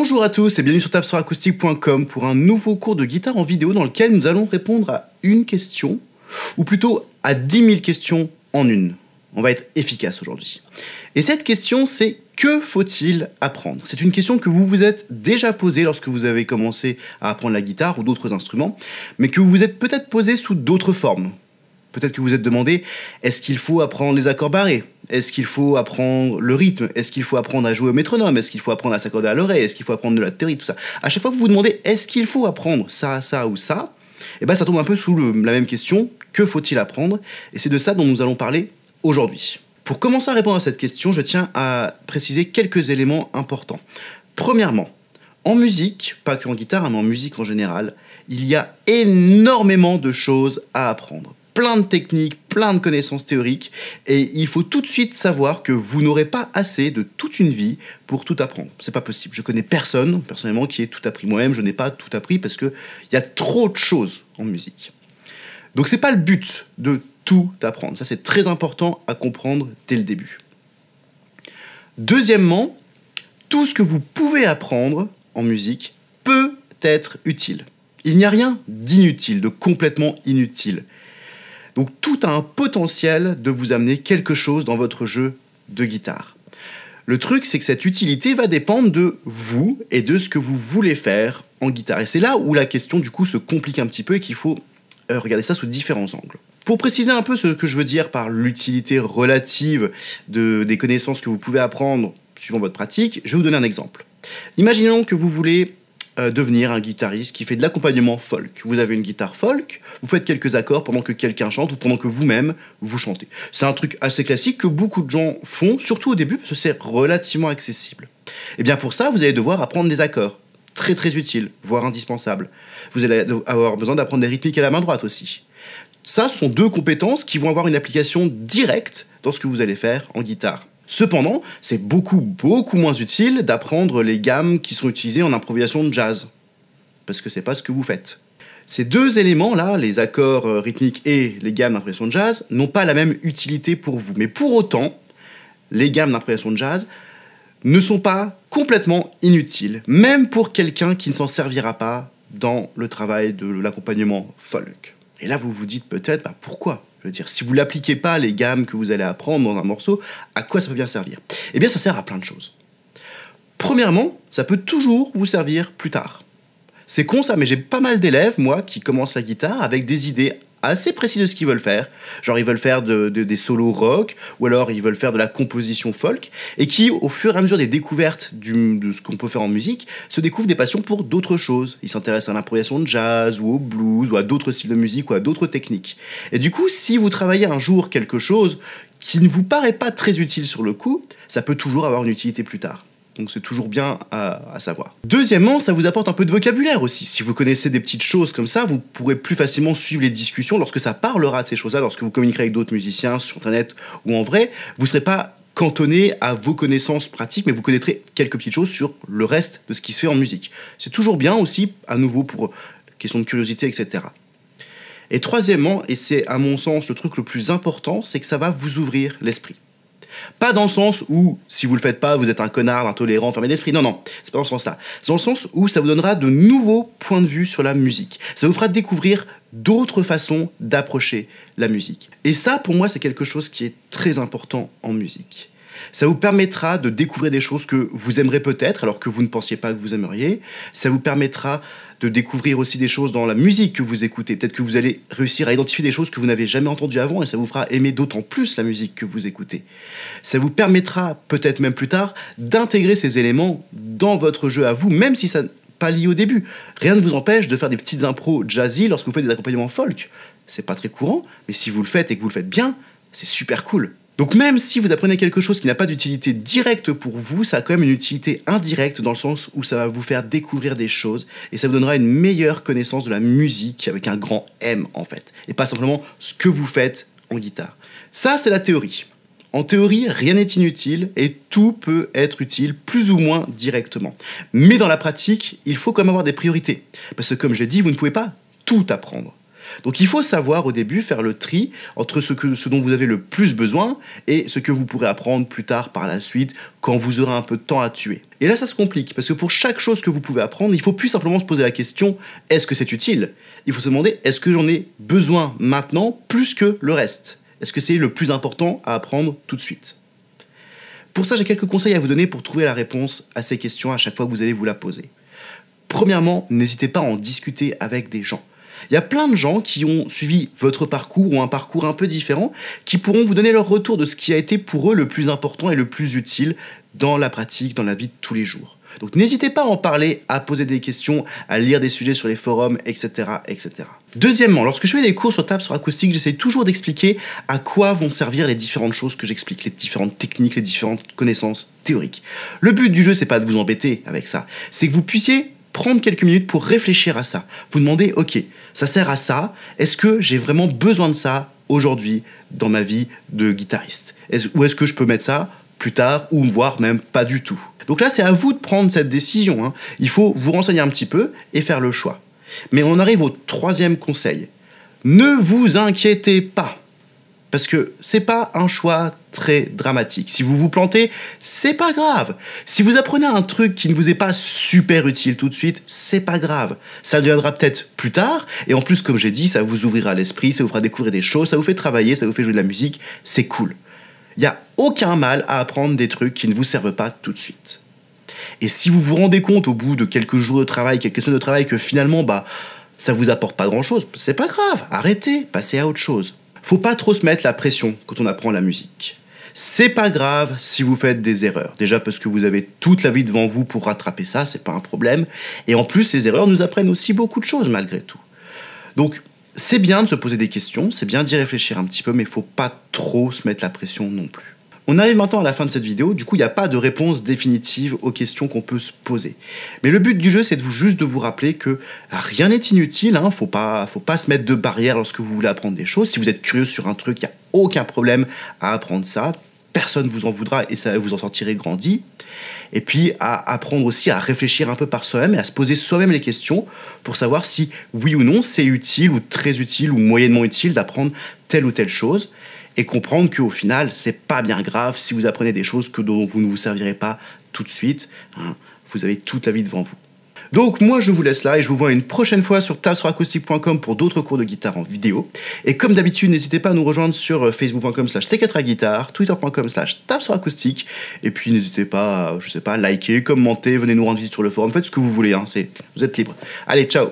Bonjour à tous et bienvenue sur tabsoracoustique.com pour un nouveau cours de guitare en vidéo dans lequel nous allons répondre à une question, ou plutôt à 10 000 questions en une. On va être efficace aujourd'hui. Et cette question, c'est que faut-il apprendre? C'est une question que vous vous êtes déjà posée lorsque vous avez commencé à apprendre la guitare ou d'autres instruments, mais que vous vous êtes peut-être posée sous d'autres formes. Peut-être que vous vous êtes demandé, est-ce qu'il faut apprendre les accords barrés? Est-ce qu'il faut apprendre le rythme? Est-ce qu'il faut apprendre à jouer au métronome? Est-ce qu'il faut apprendre à s'accorder à l'oreille? Est-ce qu'il faut apprendre de la théorie? Tout ça. À chaque fois que vous vous demandez, est-ce qu'il faut apprendre ça, ça ou ça? Et bien ça tombe un peu sous la même question, que faut-il apprendre? Et c'est de ça dont nous allons parler aujourd'hui. Pour commencer à répondre à cette question, je tiens à préciser quelques éléments importants. Premièrement, en musique, pas qu'en guitare, mais en musique en général, il y a énormément de choses à apprendre. Plein de techniques, plein de connaissances théoriques, et il faut tout de suite savoir que vous n'aurez pas assez de toute une vie pour tout apprendre. C'est pas possible. Je connais personne, personnellement, qui ait tout appris. Moi-même, je n'ai pas tout appris parce qu'il y a trop de choses en musique. Donc c'est pas le but de tout apprendre. Ça, c'est très important à comprendre dès le début. Deuxièmement, tout ce que vous pouvez apprendre en musique peut être utile. Il n'y a rien d'inutile, de complètement inutile. Donc tout a un potentiel de vous amener quelque chose dans votre jeu de guitare. Le truc, c'est que cette utilité va dépendre de vous et de ce que vous voulez faire en guitare. Et c'est là où la question, du coup, se complique un petit peu et qu'il faut regarder ça sous différents angles. Pour préciser un peu ce que je veux dire par l'utilité relative des connaissances que vous pouvez apprendre suivant votre pratique, je vais vous donner un exemple. Imaginons que vous voulez devenir un guitariste qui fait de l'accompagnement folk. Vous avez une guitare folk, vous faites quelques accords pendant que quelqu'un chante ou pendant que vous-même vous chantez. C'est un truc assez classique que beaucoup de gens font, surtout au début parce que c'est relativement accessible. Et bien pour ça, vous allez devoir apprendre des accords. Très très utiles, voire indispensables. Vous allez avoir besoin d'apprendre des rythmiques à la main droite aussi. Ça, ce sont deux compétences qui vont avoir une application directe dans ce que vous allez faire en guitare. Cependant, c'est beaucoup moins utile d'apprendre les gammes qui sont utilisées en improvisation de jazz, parce que c'est pas ce que vous faites. Ces deux éléments-là, les accords rythmiques et les gammes d'improvisation de jazz, n'ont pas la même utilité pour vous. Mais pour autant, les gammes d'improvisation de jazz ne sont pas complètement inutiles, même pour quelqu'un qui ne s'en servira pas dans le travail de l'accompagnement folk. Et là, vous vous dites peut-être, pourquoi ? Je veux dire, si vous n'appliquez pas les gammes que vous allez apprendre dans un morceau, à quoi ça peut bien servir? Eh bien, ça sert à plein de choses. Premièrement, ça peut toujours vous servir plus tard. C'est con ça, mais j'ai pas mal d'élèves, moi, qui commencent la guitare avec des idées assez précises de ce qu'ils veulent faire. Genre, ils veulent faire des solos rock, ou alors ils veulent faire de la composition folk, et qui, au fur et à mesure des découvertes de ce qu'on peut faire en musique, se découvrent des passions pour d'autres choses. Ils s'intéressent à l'improvisation de jazz, ou au blues, ou à d'autres styles de musique, ou à d'autres techniques. Et du coup, si vous travaillez un jour quelque chose qui ne vous paraît pas très utile sur le coup, ça peut toujours avoir une utilité plus tard. Donc c'est toujours bien à savoir. Deuxièmement, ça vous apporte un peu de vocabulaire aussi. Si vous connaissez des petites choses comme ça, vous pourrez plus facilement suivre les discussions lorsque ça parlera de ces choses-là, lorsque vous communiquerez avec d'autres musiciens sur Internet ou en vrai, vous ne serez pas cantonné à vos connaissances pratiques, mais vous connaîtrez quelques petites choses sur le reste de ce qui se fait en musique. C'est toujours bien aussi, à nouveau pour question de curiosité, etc. Et troisièmement, et c'est à mon sens le truc le plus important, c'est que ça va vous ouvrir l'esprit. Pas dans le sens où, si vous le faites pas, vous êtes un connard, intolérant, fermé d'esprit. Non, c'est pas dans ce sens-là. C'est dans le sens où ça vous donnera de nouveaux points de vue sur la musique. Ça vous fera découvrir d'autres façons d'approcher la musique. Et ça, pour moi, c'est quelque chose qui est très important en musique. Ça vous permettra de découvrir des choses que vous aimerez peut-être, alors que vous ne pensiez pas que vous aimeriez. Ça vous permettra de découvrir aussi des choses dans la musique que vous écoutez. Peut-être que vous allez réussir à identifier des choses que vous n'avez jamais entendues avant et ça vous fera aimer d'autant plus la musique que vous écoutez. Ça vous permettra, peut-être même plus tard, d'intégrer ces éléments dans votre jeu à vous, même si ça n'est pas lié au début. Rien ne vous empêche de faire des petites impros jazzy lorsque vous faites des accompagnements folk. C'est pas très courant, mais si vous le faites et que vous le faites bien, c'est super cool. Donc même si vous apprenez quelque chose qui n'a pas d'utilité directe pour vous, ça a quand même une utilité indirecte dans le sens où ça va vous faire découvrir des choses et ça vous donnera une meilleure connaissance de la musique avec un grand M en fait, et pas simplement ce que vous faites en guitare. Ça, c'est la théorie. En théorie, rien n'est inutile et tout peut être utile plus ou moins directement. Mais dans la pratique, il faut quand même avoir des priorités. Parce que comme je l'ai dit, vous ne pouvez pas tout apprendre. Donc il faut savoir au début faire le tri entre ce dont vous avez le plus besoin et ce que vous pourrez apprendre plus tard par la suite quand vous aurez un peu de temps à tuer. Et là ça se complique parce que pour chaque chose que vous pouvez apprendre, il faut plus simplement se poser la question est-ce que c'est utile? Il faut se demander est-ce que j'en ai besoin maintenant plus que le reste? Est-ce que c'est le plus important à apprendre tout de suite? Pour ça, j'ai quelques conseils à vous donner pour trouver la réponse à ces questions à chaque fois que vous allez vous la poser. Premièrement, n'hésitez pas à en discuter avec des gens. Il y a plein de gens qui ont suivi votre parcours ou un parcours un peu différent qui pourront vous donner leur retour de ce qui a été pour eux le plus important et le plus utile dans la pratique, dans la vie de tous les jours. Donc n'hésitez pas à en parler, à poser des questions, à lire des sujets sur les forums, etc. etc. Deuxièmement, lorsque je fais des cours sur table sur acoustique, j'essaie toujours d'expliquer à quoi vont servir les différentes choses que j'explique, les différentes techniques, les différentes connaissances théoriques. Le but du jeu, c'est pas de vous embêter avec ça, c'est que vous puissiez prendre quelques minutes pour réfléchir à ça. Vous demandez, ok, ça sert à ça, est-ce que j'ai vraiment besoin de ça aujourd'hui dans ma vie de guitariste? Ou est-ce que je peux mettre ça plus tard, ou voire même pas du tout? Donc là, c'est à vous de prendre cette décision, hein. Il faut vous renseigner un petit peu et faire le choix. Mais on arrive au troisième conseil. Ne vous inquiétez pas. Parce que c'est pas un choix très dramatique. Si vous vous plantez, c'est pas grave. Si vous apprenez un truc qui ne vous est pas super utile tout de suite, c'est pas grave. Ça deviendra peut-être plus tard. Et en plus, comme j'ai dit, ça vous ouvrira l'esprit, ça vous fera découvrir des choses, ça vous fait travailler, ça vous fait jouer de la musique. C'est cool. Il n'y a aucun mal à apprendre des trucs qui ne vous servent pas tout de suite. Et si vous vous rendez compte au bout de quelques jours de travail, quelques semaines de travail, que finalement, ça vous apporte pas grand-chose, c'est pas grave, arrêtez, passez à autre chose. Faut pas trop se mettre la pression quand on apprend la musique. C'est pas grave si vous faites des erreurs. Déjà parce que vous avez toute la vie devant vous pour rattraper ça, c'est pas un problème. Et en plus, les erreurs nous apprennent aussi beaucoup de choses malgré tout. Donc, c'est bien de se poser des questions, c'est bien d'y réfléchir un petit peu, mais il ne faut pas trop se mettre la pression non plus. On arrive maintenant à la fin de cette vidéo, du coup il n'y a pas de réponse définitive aux questions qu'on peut se poser. Mais le but du jeu c'est juste de vous rappeler que rien n'est inutile, hein, faut pas se mettre de barrière lorsque vous voulez apprendre des choses. Si vous êtes curieux sur un truc, il n'y a aucun problème à apprendre ça. Personne ne vous en voudra et ça vous en sortirez grandi. Et puis à apprendre aussi à réfléchir un peu par soi-même et à se poser soi-même les questions pour savoir si oui ou non c'est utile ou très utile ou moyennement utile d'apprendre telle ou telle chose et comprendre qu'au final c'est pas bien grave si vous apprenez des choses dont vous ne vous servirez pas tout de suite, hein, vous avez toute la vie devant vous. Donc moi je vous laisse là et je vous vois une prochaine fois sur tabsuracoustique.com pour d'autres cours de guitare en vidéo. Et comme d'habitude, n'hésitez pas à nous rejoindre sur facebook.com/t4aguitare, twitter.com/tabsuracoustique. Et puis n'hésitez pas, je sais pas, liker, commenter, venez nous rendre visite sur le forum, faites ce que vous voulez, hein, vous êtes libre. Allez, ciao!